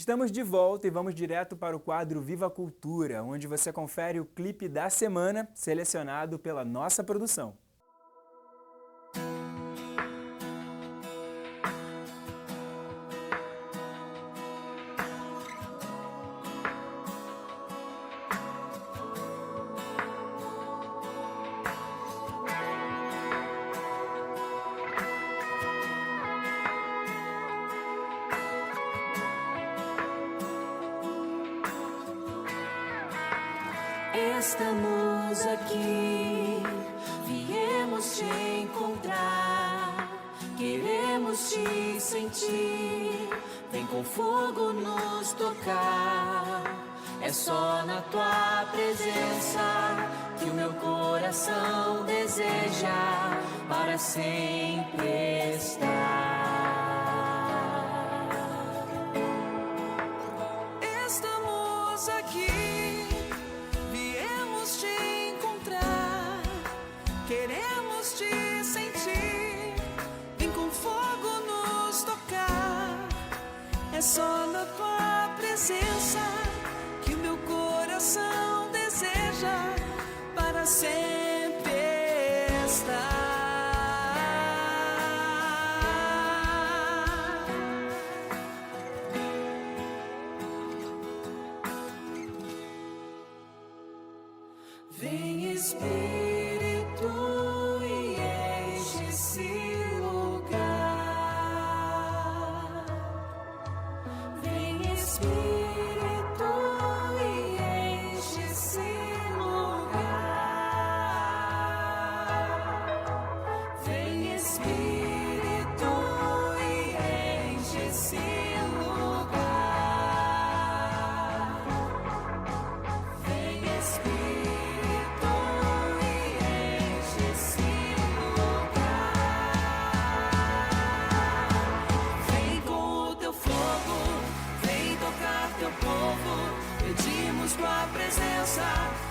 Estamos de volta e vamos direto para o quadro Viva a Cultura, onde você confere o clipe da semana selecionado pela nossa produção. Estamos aqui, viemos te encontrar, queremos te sentir, vem com fogo nos tocar. É só na tua presença que o meu coração deseja para sempre estar. Estamos aqui. Queremos te sentir, vem com fogo nos tocar. É só na tua presença que o meu coração deseja para sempre estar. Vem Espírito e enche esse lugar. Vem Espírito e enche esse lugar. Vem Espírito e enche esse lugar. Vem Espírito e enche esse lugar. Vem com o teu fogo, vem tocar teu povo. Pedimos tua presença,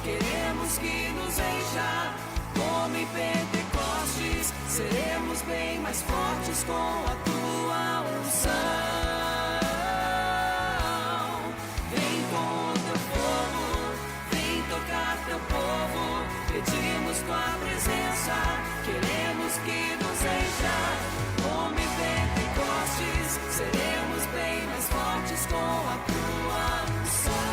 queremos que nos encha. Como em Pentecostes, seremos bem mais fortes com a tua unção. Vem com o teu fogo, vem tocar teu povo. Pedimos tua presença, queremos que nos encha. Como em Pentecostes, seremos bem mais fortes com a tua unção.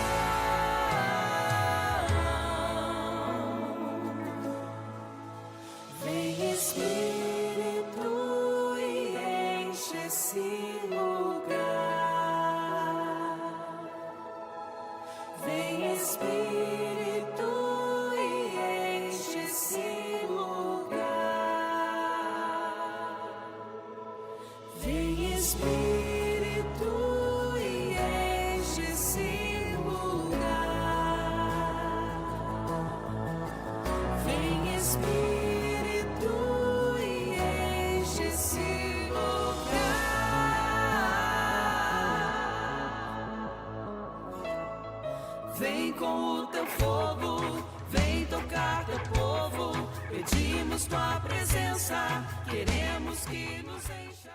Vem Espírito e enche esse lugar. Vem Espírito e enche esse lugar. Vem Espírito e enche esse lugar. Vem Espírito e enche esse lugar. Vem com o teu fogo, vem tocar teu povo. Pedimos tua presença, queremos que nos encha.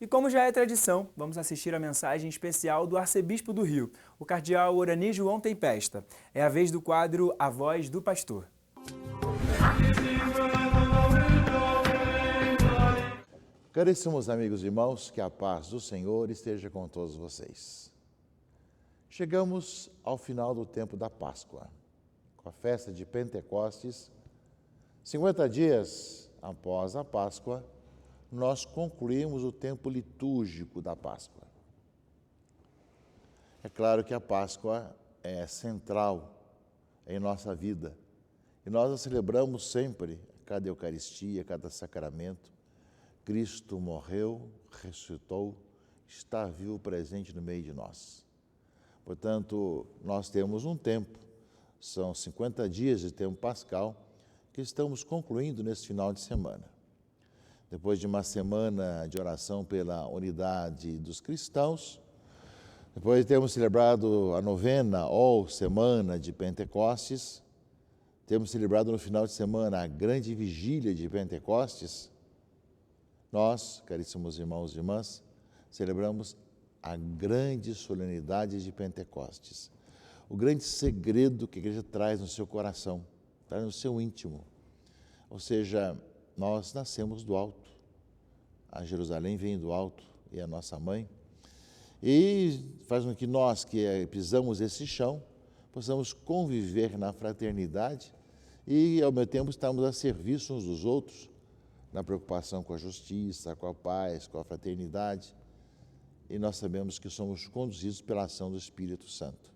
E como já é tradição, vamos assistir a mensagem especial do Arcebispo do Rio, o cardeal Orani João Tempesta. É a vez do quadro A Voz do Pastor. Caríssimos amigos e irmãos, que a paz do Senhor esteja com todos vocês. Chegamos ao final do tempo da Páscoa, com a festa de Pentecostes. 50 dias após a Páscoa, nós concluímos o tempo litúrgico da Páscoa. É claro que a Páscoa é central em nossa vida e nós a celebramos sempre, cada Eucaristia, cada sacramento. Cristo morreu, ressuscitou, está vivo, presente no meio de nós. Portanto, nós temos um tempo, são 50 dias de tempo pascal, que estamos concluindo nesse final de semana. Depois de uma semana de oração pela unidade dos cristãos, depois temos celebrado a novena ou semana de Pentecostes, temos celebrado no final de semana a grande vigília de Pentecostes. Nós, caríssimos irmãos e irmãs, celebramos a grande solenidade de Pentecostes. O grande segredo que a igreja traz no seu coração, traz no seu íntimo. Ou seja, nós nascemos do alto. A Jerusalém vem do alto e é a nossa mãe. E faz com que nós que pisamos esse chão, possamos conviver na fraternidade e, ao mesmo tempo, estamos a serviço uns dos outros, na preocupação com a justiça, com a paz, com a fraternidade. E nós sabemos que somos conduzidos pela ação do Espírito Santo.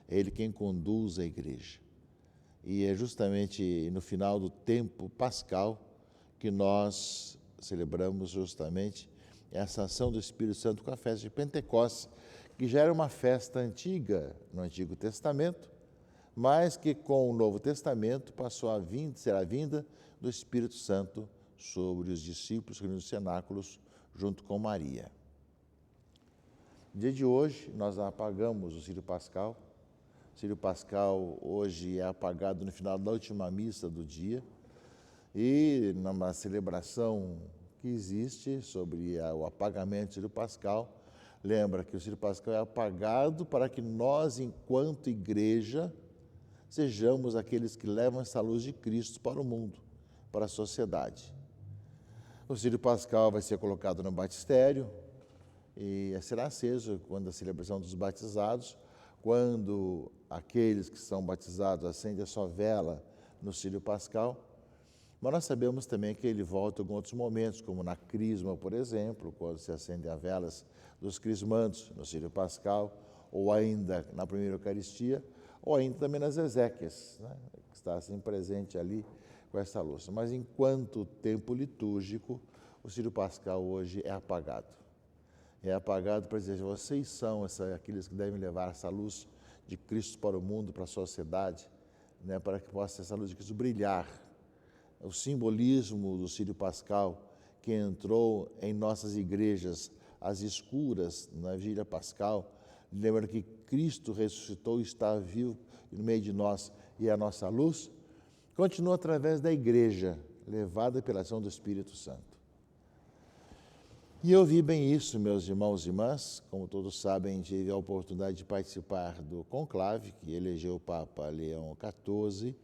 É Ele quem conduz a igreja. E é justamente no final do tempo pascal que nós celebramos justamente essa ação do Espírito Santo com a festa de Pentecostes, que já era uma festa antiga no Antigo Testamento, mas que com o Novo Testamento passou a ser a vinda do Espírito Santo sobre os discípulos reunidos nos cenáculos junto com Maria. No dia de hoje, nós apagamos o Círio Pascal. O Círio Pascal hoje é apagado no final da última missa do dia e numa celebração que existe sobre o apagamento do Círio Pascal, lembra que o Círio Pascal é apagado para que nós, enquanto igreja, sejamos aqueles que levam essa luz de Cristo para o mundo, para a sociedade. O Círio Pascal vai ser colocado no batistério e será aceso quando a celebração dos batizados, quando aqueles que são batizados acendem a sua vela no Círio Pascal. Mas nós sabemos também que ele volta em alguns outros momentos, como na Crisma, por exemplo, quando se acendem as velas dos crismandos no Círio Pascal, ou ainda na primeira Eucaristia, ou ainda também nas exéquias, né, que está assim presente ali com essa luz. Mas enquanto tempo litúrgico, o Círio Pascal hoje é apagado. É apagado para dizer, vocês são aqueles que devem levar essa luz de Cristo para o mundo, para a sociedade, né, para que possa essa luz de Cristo brilhar. O simbolismo do Círio Pascal, que entrou em nossas igrejas, as escuras, na Vigília Pascal, lembra que Cristo ressuscitou e está vivo no meio de nós e é a nossa luz, continua através da igreja, levada pela ação do Espírito Santo. E eu vi bem isso, meus irmãos e irmãs. Como todos sabem, tive a oportunidade de participar do conclave, que elegeu o Papa Leão XIV,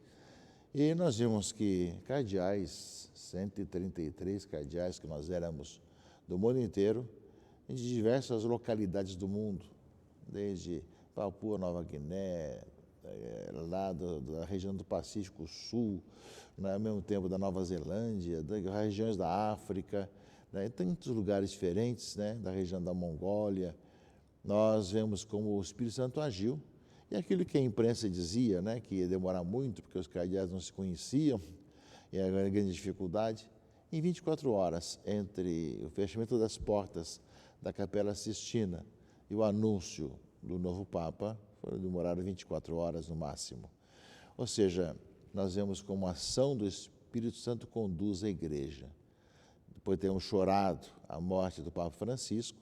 e nós vimos que cardeais, 133 cardeais que nós éramos do mundo inteiro, de diversas localidades do mundo, desde Papua Nova Guiné, lá da região do Pacífico Sul, ao mesmo tempo da Nova Zelândia, das regiões da África, em tantos lugares diferentes, né, da região da Mongólia. Nós vemos como o Espírito Santo agiu. E aquilo que a imprensa dizia, né, que ia demorar muito, porque os cardeais não se conheciam, e era uma grande dificuldade, em 24 horas, entre o fechamento das portas da Capela Sistina e o anúncio do novo Papa, demoraram 24 horas no máximo. Ou seja, nós vemos como a ação do Espírito Santo conduz a igreja. Depois de termos chorado a morte do Papa Francisco,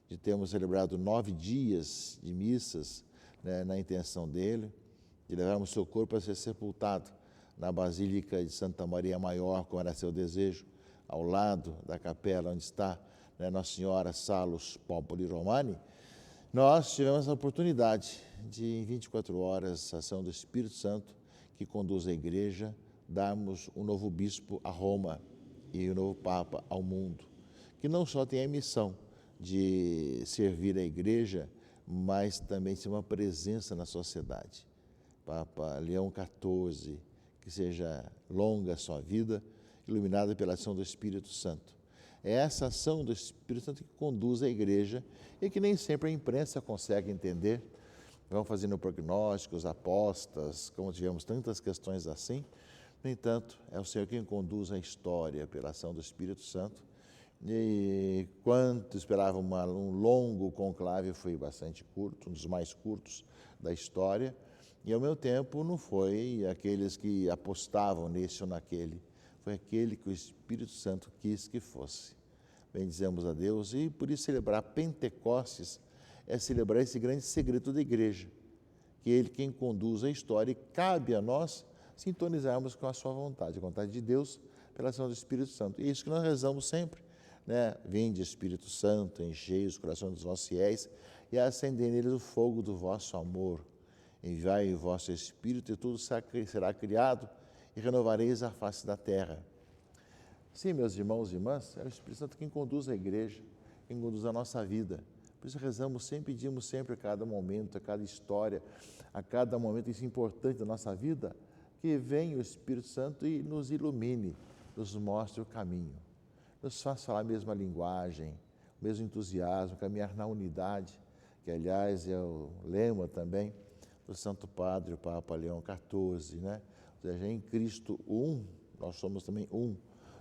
de termos celebrado 9 dias de missas, né, na intenção dele, de levarmos seu corpo a ser sepultado na Basílica de Santa Maria Maior, como era seu desejo, ao lado da capela onde está, né, Nossa Senhora Salus Populi Romani. Nós tivemos a oportunidade de, em 24 horas, a ação do Espírito Santo, que conduz a igreja, darmos um novo bispo a Roma e um novo Papa ao mundo, que não só tem a missão de servir a igreja, mas também ser uma presença na sociedade. Papa Leão XIV, que seja longa a sua vida, iluminada pela ação do Espírito Santo. É essa ação do Espírito Santo que conduz a igreja e que nem sempre a imprensa consegue entender. Vão fazendo prognósticos, apostas, como tivemos tantas questões assim. No entanto, é o Senhor quem conduz a história pela ação do Espírito Santo. E quanto esperava um longo conclave, foi bastante curto, um dos mais curtos da história, e ao mesmo tempo não foi aqueles que apostavam nesse ou naquele, foi aquele que o Espírito Santo quis que fosse. Bendizemos a Deus, e por isso celebrar Pentecostes é celebrar esse grande segredo da igreja, que é Ele quem conduz a história, e cabe a nós sintonizarmos com a sua vontade, a vontade de Deus pela ação do Espírito Santo. E é isso que nós rezamos sempre né? Vinde, Espírito Santo, enchei os corações dos vossos fiéis e acendei neles o fogo do vosso amor. Enviai o vosso Espírito e tudo será criado e renovareis a face da terra. Sim, meus irmãos e irmãs, é o Espírito Santo quem conduz a igreja, quem conduz a nossa vida. Por isso rezamos sempre, pedimos sempre a cada momento, a cada história, a cada momento isso importante da nossa vida, que venha o Espírito Santo e nos ilumine, nos mostre o caminho, nos faça falar a mesma linguagem, o mesmo entusiasmo, caminhar na unidade, que aliás é o lema também do Santo Padre, o Papa Leão XIV, né? Ou seja, em Cristo um, nós somos também um,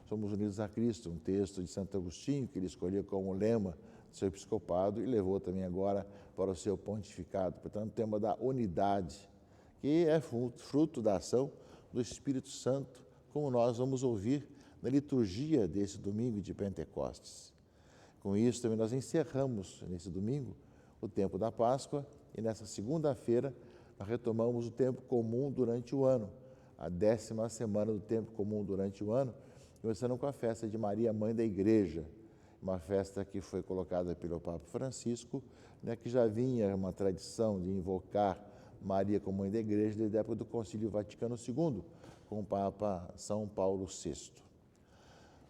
somos unidos a Cristo, um texto de Santo Agostinho que ele escolheu como lema do seu episcopado e levou também agora para o seu pontificado. Portanto, o tema da unidade, que é fruto da ação do Espírito Santo, como nós vamos ouvir na liturgia desse domingo de Pentecostes. Com isso, também nós encerramos, nesse domingo, o tempo da Páscoa e nessa segunda-feira nós retomamos o tempo comum durante o ano, a 10ª semana do tempo comum durante o ano, começando com a festa de Maria, Mãe da Igreja, uma festa que foi colocada pelo Papa Francisco, né, que já vinha uma tradição de invocar Maria como Mãe da Igreja desde a época do Concílio Vaticano II, com o Papa São Paulo VI.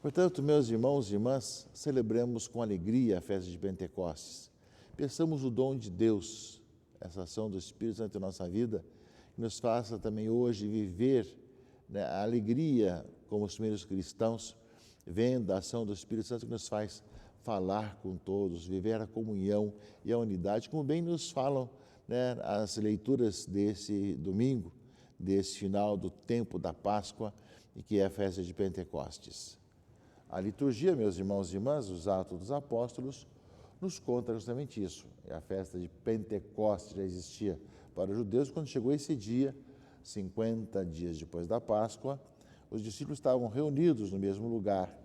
Portanto, meus irmãos e irmãs, celebremos com alegria a festa de Pentecostes. Peçamos o dom de Deus, essa ação do Espírito Santo em nossa vida, que nos faça também hoje viver, né, a alegria como os primeiros cristãos, vendo a ação do Espírito Santo que nos faz falar com todos, viver a comunhão e a unidade, como bem nos falam, né, as leituras desse domingo, desse final do tempo da Páscoa, e que é a festa de Pentecostes. A liturgia, meus irmãos e irmãs, os Atos dos Apóstolos, nos conta justamente isso. A festa de Pentecostes já existia para os judeus. Quando chegou esse dia, 50 dias depois da Páscoa, os discípulos estavam reunidos no mesmo lugar.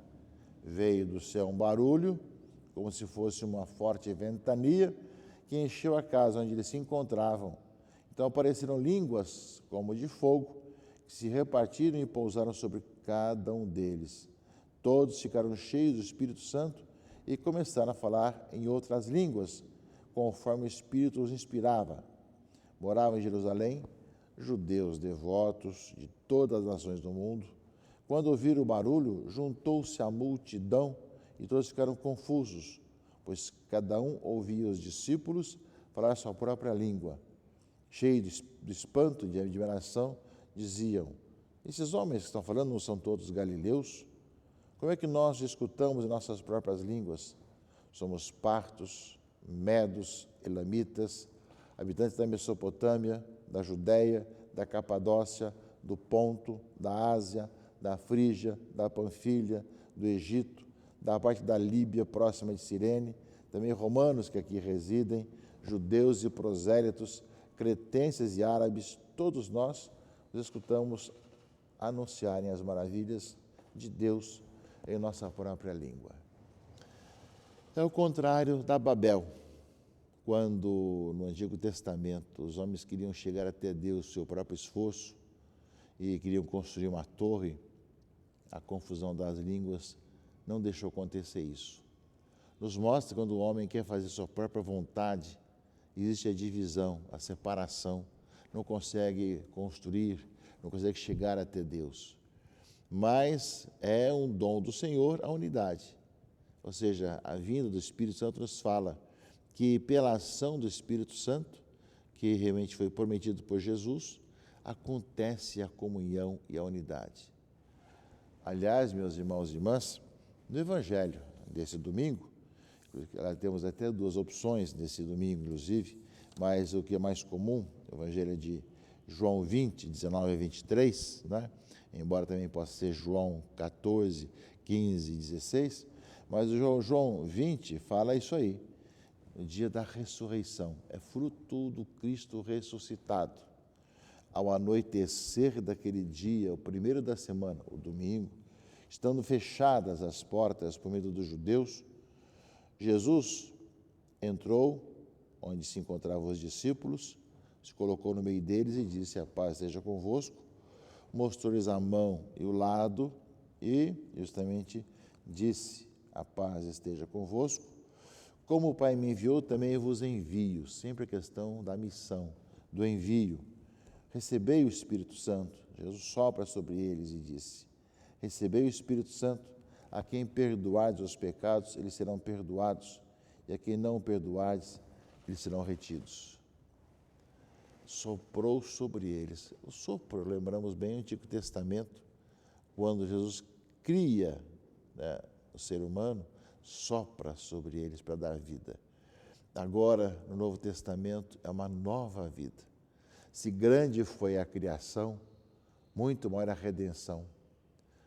Veio do céu um barulho, como se fosse uma forte ventania, que encheu a casa onde eles se encontravam. Então apareceram línguas como de fogo, que se repartiram e pousaram sobre cada um deles. Todos ficaram cheios do Espírito Santo e começaram a falar em outras línguas, conforme o Espírito os inspirava. Moravam em Jerusalém judeus devotos de todas as nações do mundo. Quando ouviram o barulho, juntou-se a multidão e todos ficaram confusos, pois cada um ouvia os discípulos falar a sua própria língua. Cheios de espanto e de admiração, diziam: esses homens que estão falando não são todos galileus? Como é que nós escutamos em nossas próprias línguas? Somos partos, medos, elamitas, habitantes da Mesopotâmia, da Judéia, da Capadócia, do Ponto, da Ásia, da Frígia, da Panfilha, do Egito, da parte da Líbia próxima de Cirene, também romanos que aqui residem, judeus e prosélitos, cretenses e árabes, todos nós os escutamos anunciarem as maravilhas de Deus em nossa própria língua. É o contrário da Babel, quando no Antigo Testamento os homens queriam chegar até Deus, seu próprio esforço, e queriam construir uma torre, a confusão das línguas não deixou acontecer isso. Nos mostra quando o homem quer fazer sua própria vontade, existe a divisão, a separação, não consegue construir, não consegue chegar até Deus. Mas é um dom do Senhor a unidade. Ou seja, a vinda do Espírito Santo nos fala que pela ação do Espírito Santo, que realmente foi prometido por Jesus, acontece a comunhão e a unidade. Aliás, meus irmãos e irmãs, no Evangelho desse domingo, temos até duas opções nesse domingo, inclusive, mas o que é mais comum, o Evangelho é de João 20, 19 a 23, né? Embora também possa ser João 14, 15 e 16, mas o João 20 fala isso aí, o dia da ressurreição, é fruto do Cristo ressuscitado. Ao anoitecer daquele dia, o primeiro da semana, o domingo, estando fechadas as portas por medo dos judeus, Jesus entrou onde se encontravam os discípulos, se colocou no meio deles e disse: a paz seja convosco. Mostrou-lhes a mão e o lado e justamente disse: a paz esteja convosco. Como o Pai me enviou, também eu vos envio. Sempre a questão da missão, do envio. Recebei o Espírito Santo. Jesus sopra sobre eles e disse: recebei o Espírito Santo. A quem perdoardes os pecados, eles serão perdoados. E a quem não perdoardes, eles serão retidos. Soprou sobre eles. O sopro, lembramos bem o Antigo Testamento, quando Jesus cria, né, o ser humano, sopra sobre eles para dar vida. Agora, no Novo Testamento, é uma nova vida. Se grande foi a criação, muito maior a redenção.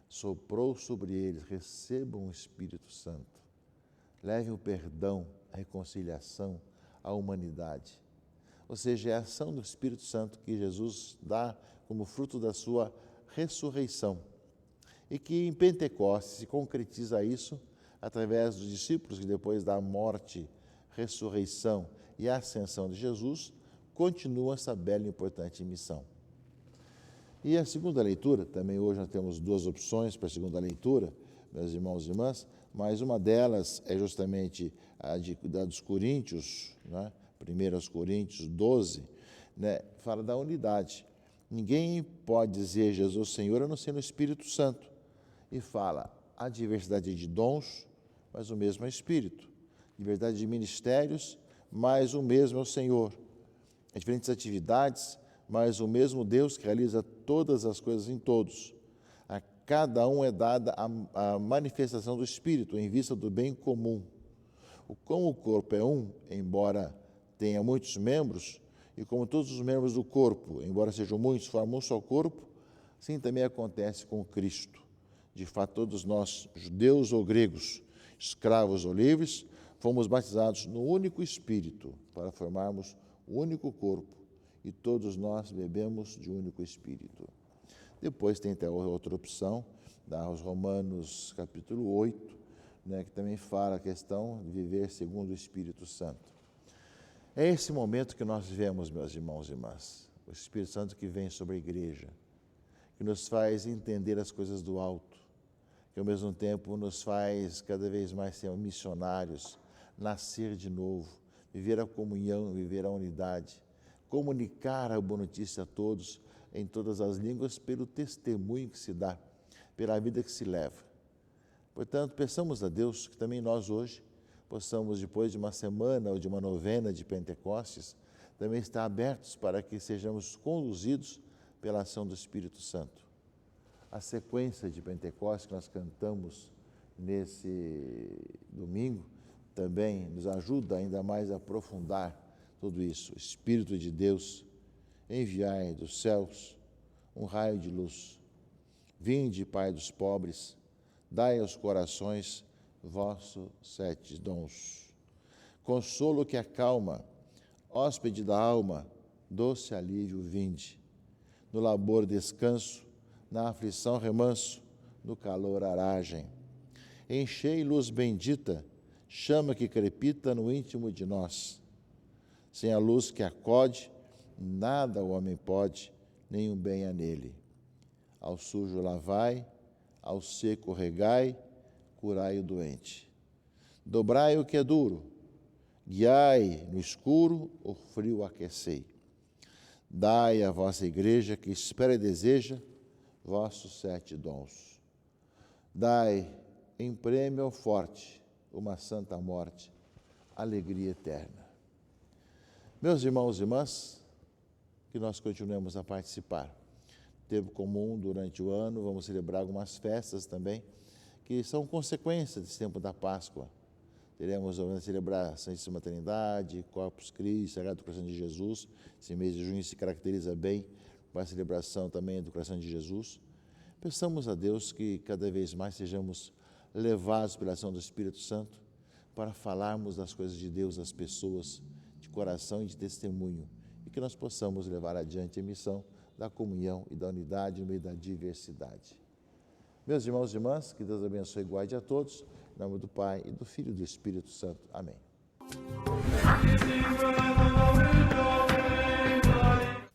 Soprou sobre eles, recebam o Espírito Santo. Levem o perdão, a reconciliação à humanidade. Ou seja, é a ação do Espírito Santo que Jesus dá como fruto da sua ressurreição. E que em Pentecostes se concretiza isso através dos discípulos que depois da morte, ressurreição e ascensão de Jesus, continuam essa bela e importante missão. E a segunda leitura, também hoje nós temos duas opções para a segunda leitura, meus irmãos e irmãs, mas uma delas é justamente a dos Coríntios, né? 1 Coríntios 12, né? Fala da unidade. Ninguém pode dizer Jesus Senhor a não ser no Espírito Santo. E fala a diversidade de dons, mas o mesmo é Espírito. Diversidade de ministérios, mas o mesmo é o Senhor. As diferentes atividades, mas o mesmo Deus que realiza todas as coisas em todos. A cada um é dada a manifestação do Espírito em vista do bem comum. Como o corpo é um, embora tenha muitos membros, e como todos os membros do corpo, embora sejam muitos, formam um só corpo, assim também acontece com Cristo. De fato, todos nós, judeus ou gregos, escravos ou livres, fomos batizados no único Espírito para formarmos o único corpo, e todos nós bebemos de um único Espírito. Depois tem até outra opção, aos Romanos capítulo 8, né, que também fala a questão de viver segundo o Espírito Santo. É esse momento que nós vivemos, meus irmãos e irmãs, o Espírito Santo que vem sobre a igreja, que nos faz entender as coisas do alto, que ao mesmo tempo nos faz cada vez mais ser missionários, nascer de novo, viver a comunhão, viver a unidade, comunicar a boa notícia a todos, em todas as línguas, pelo testemunho que se dá, pela vida que se leva. Portanto, peçamos a Deus que também nós hoje possamos, depois de uma semana ou de uma novena de Pentecostes, também estar abertos para que sejamos conduzidos pela ação do Espírito Santo. A sequência de Pentecostes que nós cantamos nesse domingo também nos ajuda ainda mais a aprofundar tudo isso. O Espírito de Deus, enviai dos céus um raio de luz. Vinde, Pai dos pobres, dai aos corações vossos 7 dons. Consolo que acalma, hóspede da alma, doce alívio vinde. No labor descanso, na aflição remanso, no calor aragem. Enchei luz bendita, chama que crepita no íntimo de nós. Sem a luz que acode, nada o homem pode, nenhum bem há nele. Ao sujo lavai, ao seco regai, curai o doente. Dobrai o que é duro, guiai no escuro, o frio aquecei. Dai à vossa igreja que espera e deseja vossos 7 dons. Dai em prêmio ao forte uma santa morte, alegria eterna. Meus irmãos e irmãs, que nós continuemos a participar. Tempo comum durante o ano, vamos celebrar algumas festas também, que são consequências desse tempo da Páscoa. Teremos a celebrar a Santíssima Trindade, Corpus Christi, Sagrado Coração de Jesus. Esse mês de junho se caracteriza bem com a celebração também do Coração de Jesus. Peçamos a Deus que cada vez mais sejamos levados pela ação do Espírito Santo para falarmos das coisas de Deus às pessoas, de coração e de testemunho, e que nós possamos levar adiante a missão da comunhão e da unidade no meio da diversidade. Meus irmãos e irmãs, que Deus abençoe e guarde a todos, em nome do Pai, e do Filho e do Espírito Santo. Amém.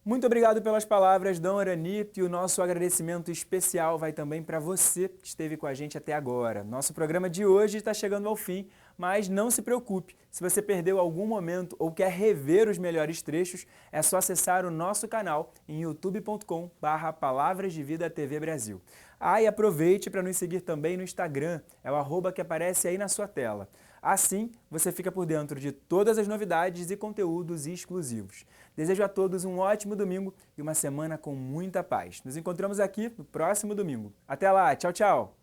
Muito obrigado pelas palavras, Dom Orani, e o nosso agradecimento especial vai também para você que esteve com a gente até agora. Nosso programa de hoje está chegando ao fim, mas não se preocupe, se você perdeu algum momento ou quer rever os melhores trechos, é só acessar o nosso canal em youtube.com/Palavras de Vida TV Brasil. E aproveite para nos seguir também no Instagram, é o @ que aparece aí na sua tela. Assim, você fica por dentro de todas as novidades e conteúdos exclusivos. Desejo a todos um ótimo domingo e uma semana com muita paz. Nos encontramos aqui no próximo domingo. Até lá, tchau, tchau!